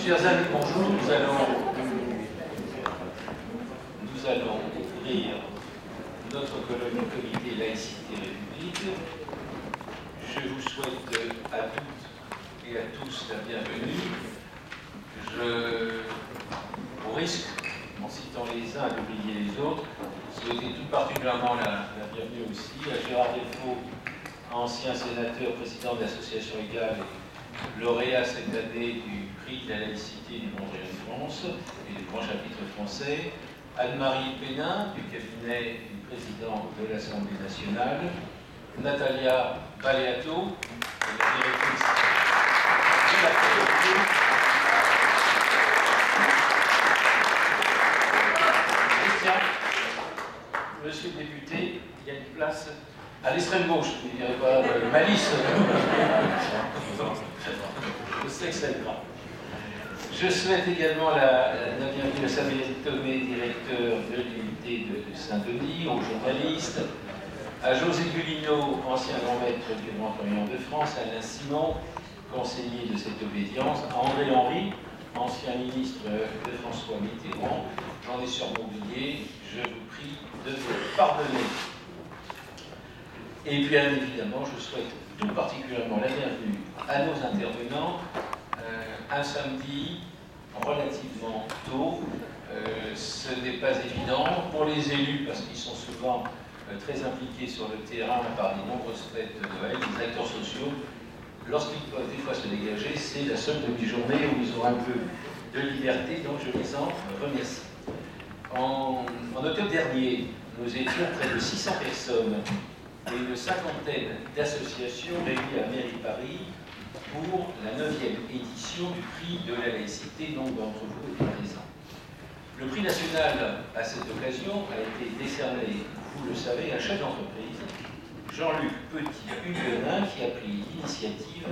Chers amis, bonjour. Nous allons ouvrir notre colloque comité laïcité république. Je vous souhaite à toutes et à tous la bienvenue. Au risque, en citant les uns, d'oublier les autres, souhaiter tout particulièrement la bienvenue aussi à Gérard Delfaux, ancien sénateur, président de l'association Égale, lauréat cette année du prix de la laïcité du Congrès de France et du grand chapitre français, Anne-Marie Pénin, du cabinet du président de l'Assemblée nationale, Natalia Baleato, la directrice de la Présidence. Christian, monsieur le député, il y a une place à l'extrême gauche, je ne dirais pas malice. Je sais que ça aidera. Je souhaite également la bienvenue à Samuel Thomé, directeur de l'unité de Saint-Denis, aux journalistes, à José Gulino, ancien grand maître du Grand Orient de France, à Alain Simon, conseiller de cette obédience, à André Henry, ancien ministre de François Mitterrand. J'en ai surmobilié, je vous prie de me pardonner. Et bien évidemment, je souhaite tout particulièrement la bienvenue à nos intervenants un samedi relativement tôt. Ce n'est pas évident pour les élus parce qu'ils sont souvent très impliqués sur le terrain par les nombreuses fêtes de Noël, les acteurs sociaux. Lorsqu'ils peuvent des fois se dégager, c'est la seule demi-journée où ils ont un peu de liberté, donc je les en remercie. En octobre dernier, nous étions près de 600 personnes et une cinquantaine d'associations réunies à Mairie Paris pour la 9e édition du prix de la laïcité. Nombre d'entre vous étaient présents. Le prix national, à cette occasion, a été décerné, vous le savez, à un chef d'entreprise, Jean-Luc Petit-Huguenin, qui a pris l'initiative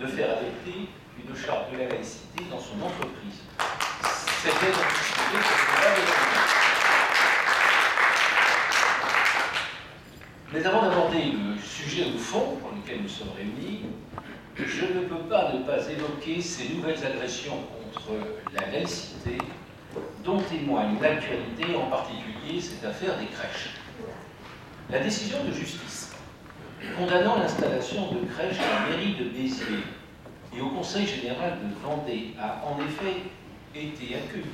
de faire adopter une charte de la laïcité dans son entreprise. C'était anticipé Mais avant d'aborder le sujet au fond pour lequel nous sommes réunis, je ne peux pas ne pas évoquer ces nouvelles agressions contre la laïcité dont témoigne l'actualité, en particulier cette affaire des crèches. La décision de justice condamnant l'installation de crèches à la mairie de Béziers et au Conseil général de Vendée a en effet été accueillie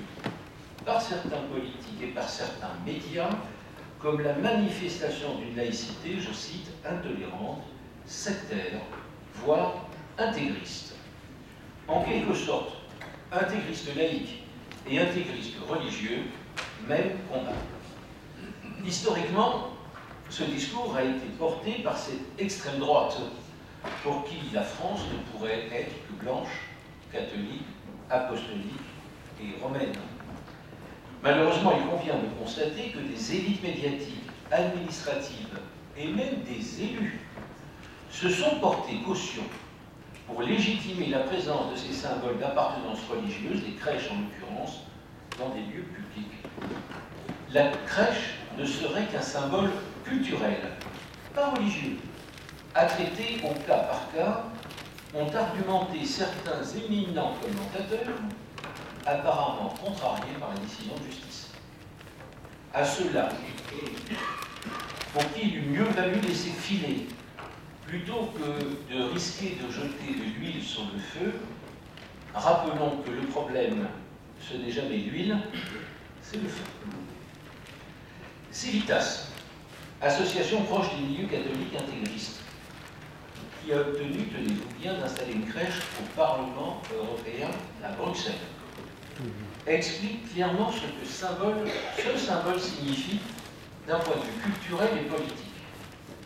par certains politiques et par certains médias comme la manifestation d'une laïcité, je cite, intolérante, sectaire, voire intégriste. En quelque sorte, intégriste laïque et intégriste religieux, même combat. Historiquement, ce discours a été porté par cette extrême droite, pour qui la France ne pourrait être que blanche, catholique, apostolique et romaine. Malheureusement, il convient de constater que des élites médiatiques, administratives et même des élus se sont portés caution pour légitimer la présence de ces symboles d'appartenance religieuse, les crèches en l'occurrence, dans des lieux publics. La crèche ne serait qu'un symbole culturel, pas religieux. À traiter au cas par cas, ont argumenté certains éminents commentateurs apparemment contrariés par la décision de justice. À ceux-là, pour qui il eût mieux valu laisser filer, plutôt que de risquer de jeter de l'huile sur le feu, rappelons que le problème, ce n'est jamais l'huile, c'est le feu. Civitas, association proche des milieux catholiques intégristes, qui a obtenu, tenez-vous bien, d'installer une crèche au Parlement européen à Bruxelles, explique clairement ce que ce symbole signifie d'un point de vue culturel et politique.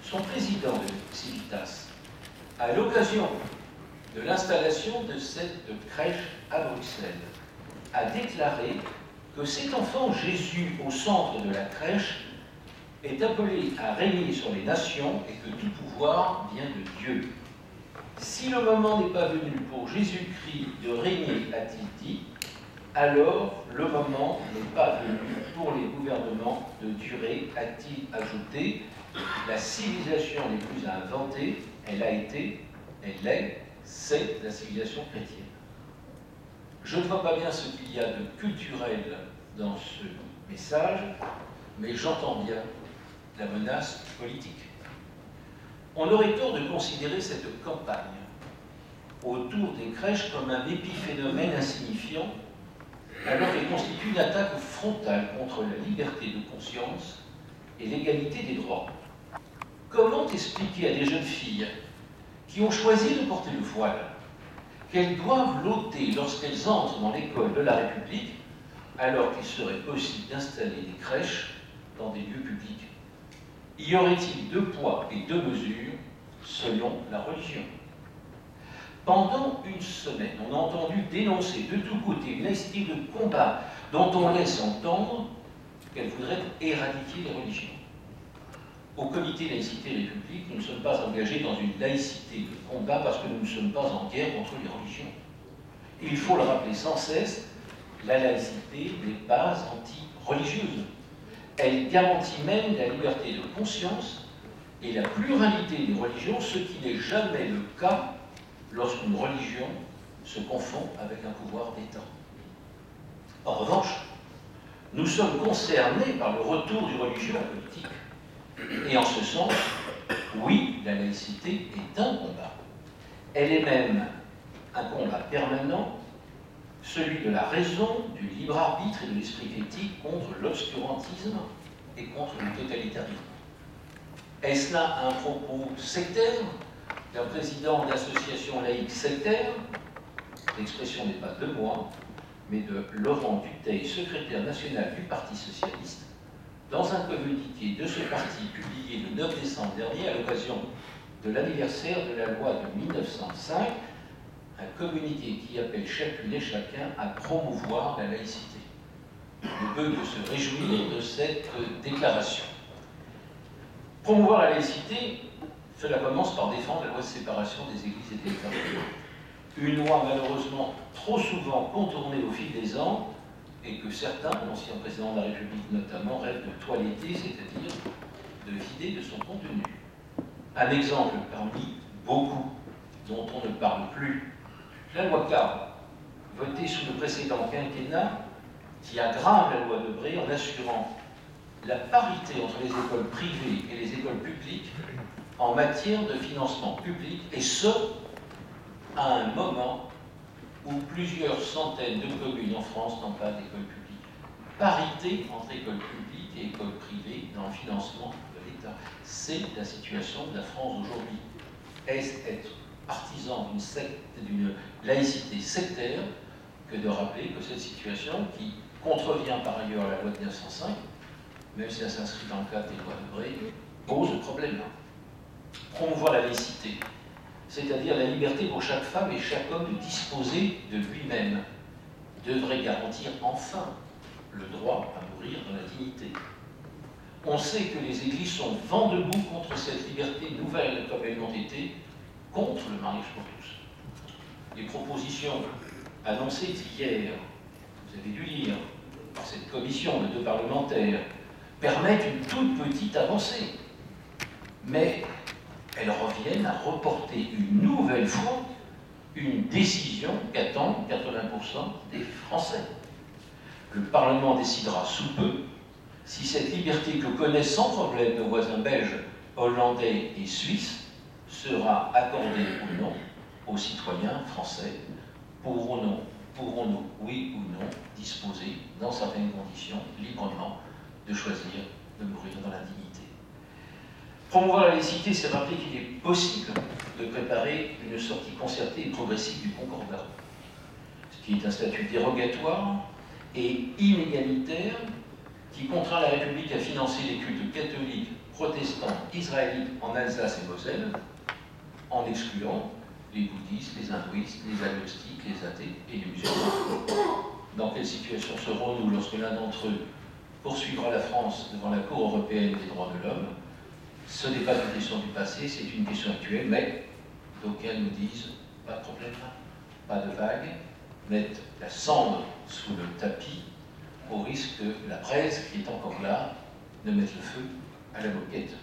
Son président de Civitas, à l'occasion de l'installation de cette crèche à Bruxelles, a déclaré que cet enfant Jésus au centre de la crèche est appelé à régner sur les nations et que tout pouvoir vient de Dieu. Si le moment n'est pas venu pour Jésus-Christ de régner, a-t-il dit, alors le moment n'est pas venu pour les gouvernements de durer, a-t-il ajouté. La civilisation n'est plus à inventer, elle a été, elle est, c'est la civilisation chrétienne. Je ne vois pas bien ce qu'il y a de culturel dans ce message, mais j'entends bien la menace politique. On aurait tort de considérer cette campagne autour des crèches comme un épiphénomène insignifiant, alors qu'elle constitue une attaque frontale contre la liberté de conscience et l'égalité des droits. Comment expliquer à des jeunes filles qui ont choisi de porter le voile qu'elles doivent l'ôter lorsqu'elles entrent dans l'école de la République, alors qu'il serait possible d'installer des crèches dans des lieux publics? Y aurait-il deux poids et deux mesures selon la religion? Pendant une semaine, on a entendu dénoncer de tous côtés une laïcité de combat dont on laisse entendre qu'elle voudrait éradiquer les religions. Au comité Laïcité République, nous ne sommes pas engagés dans une laïcité de combat parce que nous ne sommes pas en guerre contre les religions. Il faut le rappeler sans cesse, la laïcité n'est pas anti-religieuse. Elle garantit même la liberté de conscience et la pluralité des religions, ce qui n'est jamais le cas lorsqu'une religion se confond avec un pouvoir d'État. En revanche, nous sommes concernés par le retour du religieux en politique. Et en ce sens, oui, la laïcité est un combat. Elle est même un combat permanent, celui de la raison, du libre arbitre et de l'esprit critique contre l'obscurantisme et contre le totalitarisme. Est-ce là un propos sectaire d'un président d'association laïque sectaire? L'expression n'est pas de moi, mais de Laurent Dutheil, secrétaire national du Parti socialiste, dans un communiqué de ce parti publié le 9 décembre dernier à l'occasion de l'anniversaire de la loi de 1905, un communiqué qui appelle chacune et chacun à promouvoir la laïcité. Il ne peut que se réjouir de cette déclaration. Promouvoir la laïcité, cela commence par défendre la loi de séparation des églises et des États. Une loi malheureusement trop souvent contournée au fil des ans et que certains, l'ancien président de la République notamment, rêvent de toiletter, c'est-à-dire de vider de son contenu. Un exemple parmi beaucoup dont on ne parle plus, la loi Cahn, votée sous le précédent quinquennat, qui aggrave la loi Debré en assurant la parité entre les écoles privées et les écoles publiques en matière de financement public, et ce, à un moment où plusieurs centaines de communes en France n'ont pas d'école publique. Parité entre écoles publiques et écoles privées dans le financement de l'État. C'est la situation de la France aujourd'hui. Est-ce être partisan d'une laïcité sectaire que de rappeler que cette situation, qui contrevient par ailleurs à la loi de 1905, même si elle s'inscrit dans le cadre des lois Debré, pose problème. Promouvoir la laïcité, c'est-à-dire la liberté pour chaque femme et chaque homme de disposer de lui-même, devrait garantir enfin le droit à mourir dans la dignité. On sait que les églises sont vent debout contre cette liberté nouvelle, comme elles l'ont été contre le mariage pour tous. Les propositions annoncées hier, vous avez dû lire, par cette commission de 2 parlementaires, permettent une toute petite avancée. Mais elles reviennent à reporter une nouvelle fois une décision qu'attendent 80% des Français. Le Parlement décidera sous peu si cette liberté que connaissent sans problème nos voisins belges, hollandais et suisses sera accordée ou non aux citoyens français. Pourrons-nous, oui ou non, disposer, dans certaines conditions, librement, de choisir de mourir dans la dignité. Promouvoir la laïcité, c'est rappeler qu'il est possible de préparer une sortie concertée et progressive du concordat, ce qui est un statut dérogatoire et inégalitaire qui contraint la République à financer les cultes catholiques, protestants, israélites en Alsace et Moselle, en excluant les bouddhistes, les hindouistes, les agnostiques, les athées et les musulmans. Dans quelle situation serons-nous lorsque l'un d'entre eux poursuivra la France devant la Cour européenne des droits de l'homme? Ce n'est pas une question du passé, c'est une question actuelle, mais d'aucuns nous disent, pas de problème, pas de vague, mettre la cendre sous le tapis au risque que la presse, qui est encore là, ne mette le feu à la moquette.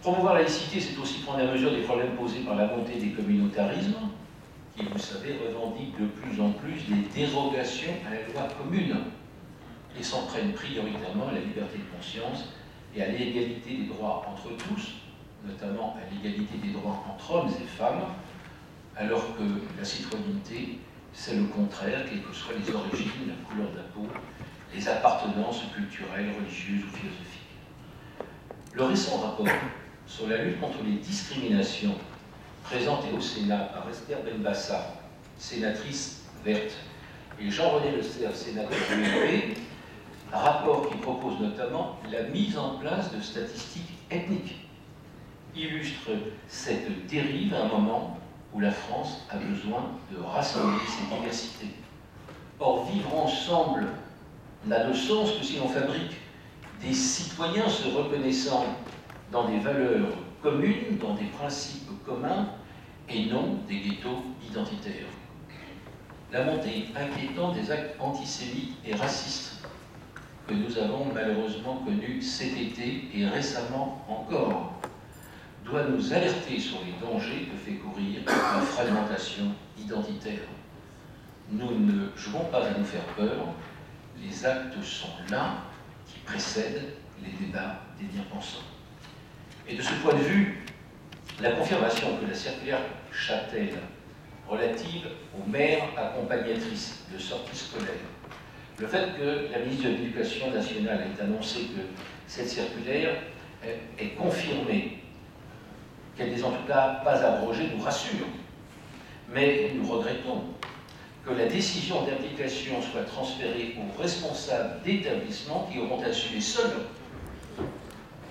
Promouvoir la laïcité, c'est aussi prendre la mesure des problèmes posés par la montée des communautarismes, qui, vous le savez, revendiquent de plus en plus des dérogations à la loi commune et s'en prennent prioritairement à la liberté de conscience et à l'égalité des droits entre tous, notamment à l'égalité des droits entre hommes et femmes, alors que la citoyenneté, c'est le contraire, quelles que soient les origines, la couleur de la peau, les appartenances culturelles, religieuses ou philosophiques. Le récent rapport sur la lutte contre les discriminations présenté au Sénat par Esther Benbassa, sénatrice verte, et Jean-René Le Serre, sénateur de l'UMP, rapport qui propose notamment la mise en place de statistiques ethniques, illustre cette dérive à un moment où la France a besoin de rassembler ses diversités. Or, vivre ensemble n'a de sens que si l'on fabrique des citoyens se reconnaissant dans des valeurs communes, dans des principes communs, et non des ghettos identitaires. La montée inquiétante des actes antisémites et racistes que nous avons malheureusement connus cet été et récemment encore doit nous alerter sur les dangers que fait courir la fragmentation identitaire. Nous ne jouons pas à nous faire peur, les actes sont là qui précèdent les débats des bien-pensants. Et de ce point de vue, la confirmation que la circulaire Chatel relative aux mères accompagnatrices de sortie scolaire, le fait que la ministre de l'Éducation nationale ait annoncé que cette circulaire est confirmée, qu'elle n'est en tout cas pas abrogée, nous rassure. Mais nous regrettons que la décision d'application soit transférée aux responsables d'établissements qui auront assumé seuls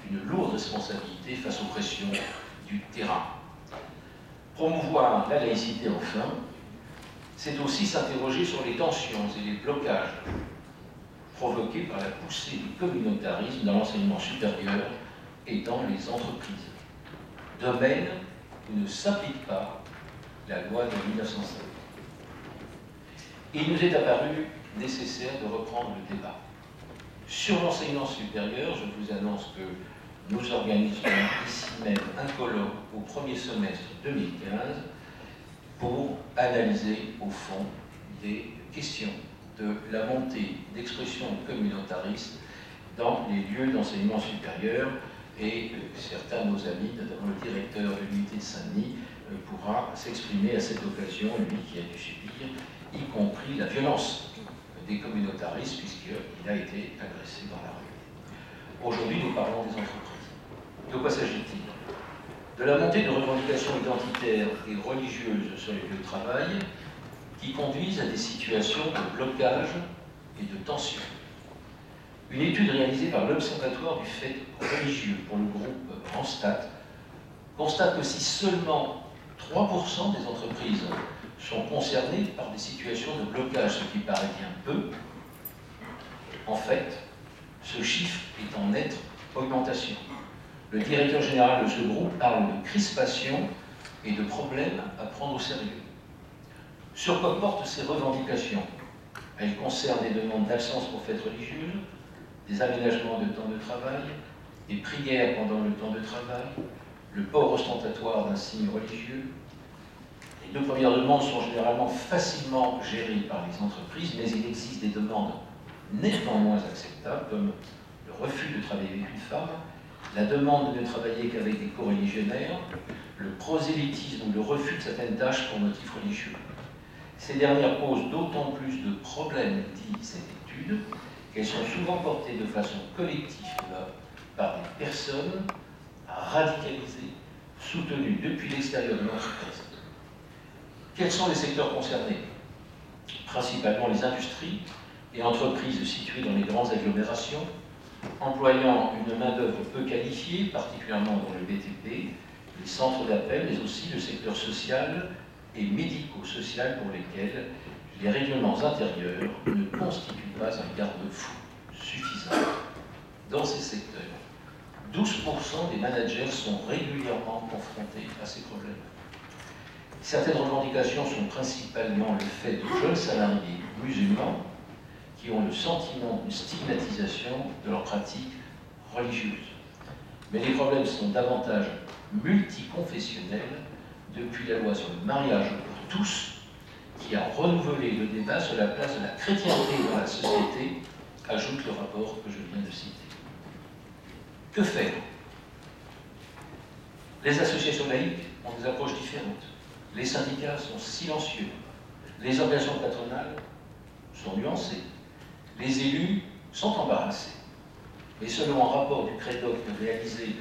une lourde responsabilité face aux pressions du terrain. Promouvoir la laïcité, enfin, c'est aussi s'interroger sur les tensions et les blocages provoqués par la poussée du communautarisme dans l'enseignement supérieur et dans les entreprises. Domaine où ne s'applique pas la loi de 1905. Il nous est apparu nécessaire de reprendre le débat. Sur l'enseignement supérieur, je vous annonce que nous organiserons ici même un colloque au premier semestre 2015 pour analyser au fond des questions de la montée d'expressions communautaristes dans les lieux d'enseignement supérieur et certains de nos amis, notamment le directeur de l'unité de Saint-Denis, pourra s'exprimer à cette occasion, lui qui a dû subir, y compris la violence des communautaristes puisqu'il a été agressé dans la rue. Aujourd'hui, nous parlons des entreprises. De quoi s'agit-il? De la montée de revendications identitaires et religieuses sur les lieux de travail qui conduisent à des situations de blocage et de tension. Une étude réalisée par l'Observatoire du fait religieux pour le groupe Randstad constate que si seulement 3% des entreprises sont concernées par des situations de blocage, ce qui paraît bien peu, en fait, ce chiffre est en nette augmentation. Le directeur général de ce groupe parle de crispation et de problèmes à prendre au sérieux. Sur quoi portent ces revendications? Elles concernent des demandes d'absence pour fêtes religieuses, des aménagements de temps de travail, des prières pendant le temps de travail, le port ostentatoire d'un signe religieux. Les deux premières demandes sont généralement facilement gérées par les entreprises, mais il existe des demandes nettement moins acceptables, comme le refus de travailler avec une femme, la demande de ne travailler qu'avec des coreligionnaires, le prosélytisme ou le refus de certaines tâches pour motifs religieux. Ces dernières posent d'autant plus de problèmes, dit cette étude, qu'elles sont souvent portées de façon collective par des personnes radicalisées, soutenues depuis l'extérieur de l'entreprise. Quels sont les secteurs concernés? Principalement les industries et entreprises situées dans les grandes agglomérations, employant une main-d'œuvre peu qualifiée, particulièrement dans le BTP, les centres d'appel, mais aussi le secteur social et médico-social pour lesquels les règlements intérieurs ne constituent pas un garde-fou suffisant. Dans ces secteurs, 12% des managers sont régulièrement confrontés à ces problèmes. Certaines revendications sont principalement le fait de jeunes salariés musulmans qui ont le sentiment d'une stigmatisation de leurs pratiques religieuses. Mais les problèmes sont davantage multiconfessionnels depuis la loi sur le mariage pour tous qui a renouvelé le débat sur la place de la chrétienté dans la société, ajoute le rapport que je viens de citer. Que faire? Les associations laïques ont des approches différentes. Les syndicats sont silencieux. Les organisations patronales sont nuancées. Les élus sont embarrassés. Et selon un rapport du CREDOC réalisé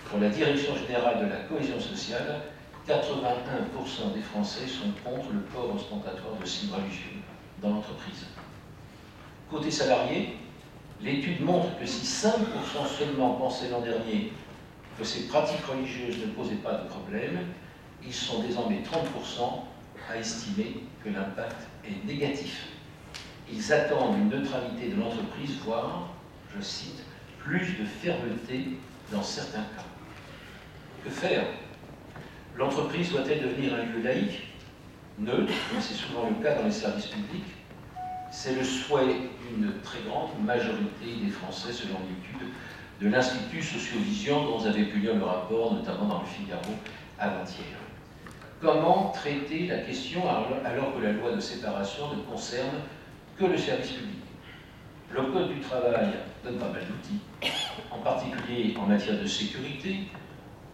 pour la Direction générale de la cohésion sociale, 81% des Français sont contre le port ostentatoire de signes religieux dans l'entreprise. Côté salarié, l'étude montre que si 5% seulement pensaient l'an dernier que ces pratiques religieuses ne posaient pas de problème, ils sont désormais 30% à estimer que l'impact est négatif. Ils attendent une neutralité de l'entreprise, voire, je cite, plus de fermeté dans certains cas. Que faire? L'entreprise doit-elle devenir un lieu laïque, neutre, comme c'est souvent le cas dans les services publics? C'est le souhait d'une très grande majorité des Français, selon l'étude de l'Institut Sociovision, dont vous avez pu lire le rapport, notamment dans le Figaro avant-hier. Comment traiter la question alors que la loi de séparation ne concerne que le service public? Le Code du travail donne pas mal d'outils, en particulier en matière de sécurité,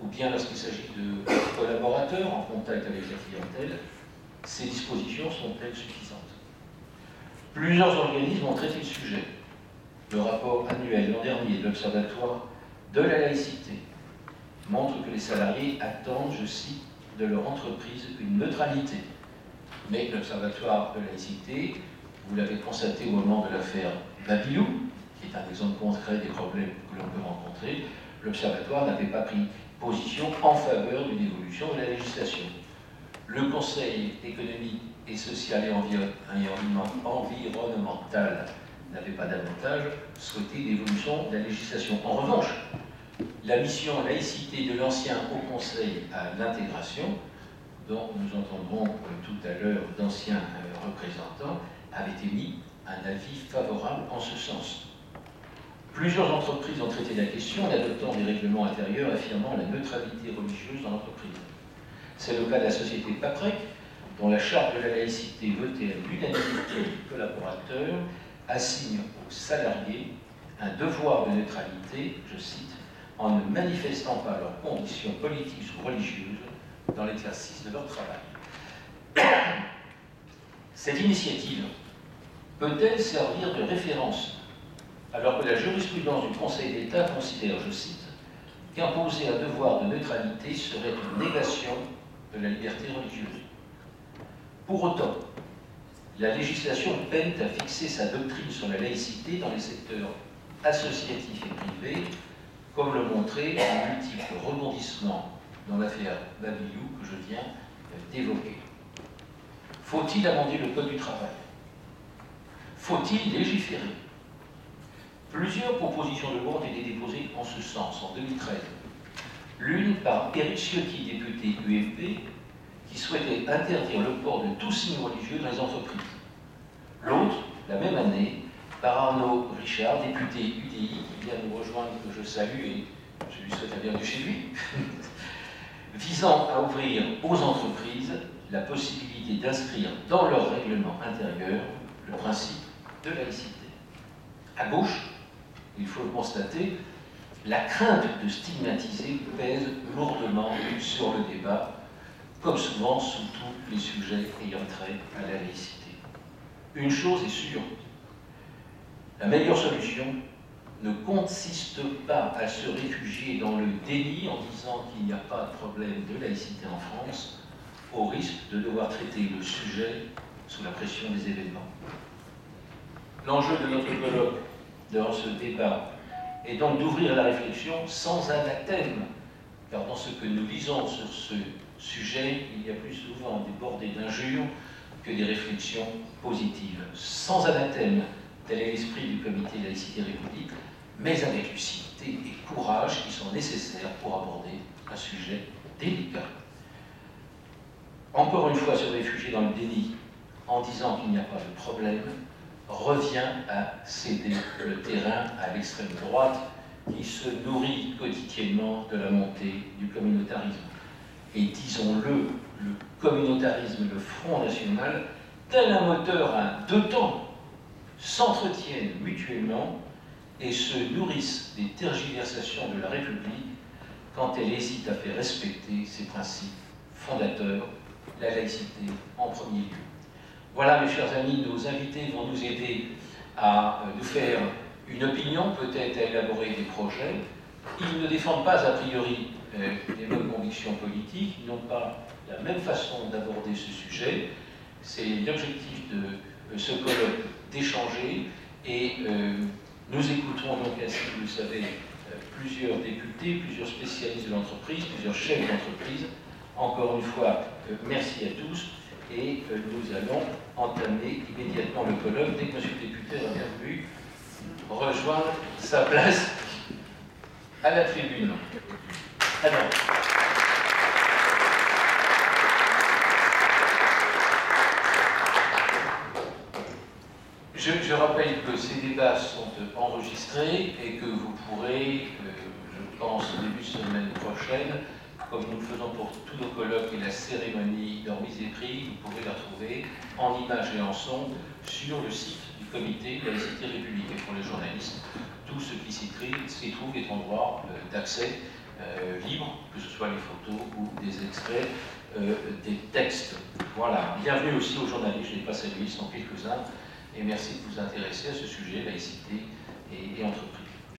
ou bien lorsqu'il s'agit de collaborateurs en contact avec la clientèle. Ces dispositions sont-elles suffisantes? Plusieurs organismes ont traité le sujet. Le rapport annuel l'an dernier de l'Observatoire de la laïcité montre que les salariés attendent, je cite, de leur entreprise une neutralité. Mais l'Observatoire de la laïcité, vous l'avez constaté au moment de l'affaire Babylou, qui est un exemple concret des problèmes que l'on peut rencontrer, l'Observatoire n'avait pas pris position en faveur d'une évolution de la législation. Le Conseil économique et social et environnemental n'avait pas davantage souhaité l'évolution de la législation. En revanche, la mission laïcité de l'ancien Haut Conseil à l'intégration, dont nous entendrons tout à l'heure d'anciens représentants, avait émis un avis favorable en ce sens. Plusieurs entreprises ont traité la question en adoptant des règlements intérieurs affirmant la neutralité religieuse dans l'entreprise. C'est le cas de la société Paprec, dont la charte de la laïcité votée à l'unanimité des collaborateurs assigne aux salariés un devoir de neutralité, je cite, en ne manifestant pas leurs conditions politiques ou religieuses dans l'exercice de leur travail. Cette initiative peut-elle servir de référence alors que la jurisprudence du Conseil d'État considère, je cite, qu'imposer un devoir de neutralité serait une négation de la liberté religieuse? Pour autant, la législation peine à fixer sa doctrine sur la laïcité dans les secteurs associatifs et privés, comme le montraient les multiples rebondissements dans l'affaire Babylou que je viens d'évoquer. Faut-il amender le Code du travail? Faut-il légiférer? Plusieurs propositions de loi ont été déposées en ce sens en 2013. L'une par Éric Ciotti, député UMP, qui souhaitait interdire le port de tout signe religieux dans les entreprises. L'autre, la même année, par Arnaud Richard, député UDI, qui vient nous rejoindre, que je salue et je lui souhaite la bienvenue chez lui, visant à ouvrir aux entreprises la possibilité d'inscrire dans leur règlement intérieur le principe de laïcité. À gauche, il faut le constater, la crainte de stigmatiser pèse lourdement sur le débat, comme souvent sous tous les sujets ayant trait à la laïcité. Une chose est sûre, la meilleure solution ne consiste pas à se réfugier dans le déni en disant qu'il n'y a pas de problème de laïcité en France, au risque de devoir traiter le sujet sous la pression des événements. L'enjeu de notre colloque, dans ce débat, est donc d'ouvrir la réflexion sans anathème, car dans ce que nous lisons sur ce sujet, il y a plus souvent des bordées d'injures que des réflexions positives. Sans anathème, tel est l'esprit du comité Laïcité République, mais avec lucidité et courage qui sont nécessaires pour aborder un sujet délicat. Encore une fois, se réfugier dans le déni en disant qu'il n'y a pas de problème revient à céder le terrain à l'extrême droite qui se nourrit quotidiennement de la montée du communautarisme. Et disons-le, le communautarisme, le Front National, tel un moteur à deux temps, s'entretiennent mutuellement et se nourrissent des tergiversations de la République quand elle hésite à faire respecter ses principes fondateurs, la laïcité en premier lieu. Voilà, mes chers amis, nos invités vont nous aider à nous faire une opinion, peut-être à élaborer des projets. Ils ne défendent pas a priori les mêmes convictions politiques, ils n'ont pas la même façon d'aborder ce sujet. C'est l'objectif de ce colloque d'échanger et nous écouterons donc ainsi, vous le savez, plusieurs députés, plusieurs spécialistes de l'entreprise, plusieurs chefs d'entreprise. Encore une fois, merci à tous et nous allons entamer immédiatement le colloque dès que M. le député a bien voulu rejoindre sa place à la tribune. Alors, je rappelle que ces débats sont enregistrés et que vous pourrez, je pense, au début de semaine prochaine, comme nous le faisons pour tous nos colloques et la cérémonie de remise des prix, vous pourrez la trouver en images et en son sur le site du comité de laïcité républicaine pour les journalistes. Tout ce qui s'y trouve est en droit d'accès libre, que ce soit les photos ou des extraits des textes. Voilà. Bienvenue aussi aux journalistes, je les passe à lui, ils sont quelques-uns, et merci de vous intéresser à ce sujet, laïcité et entreprise.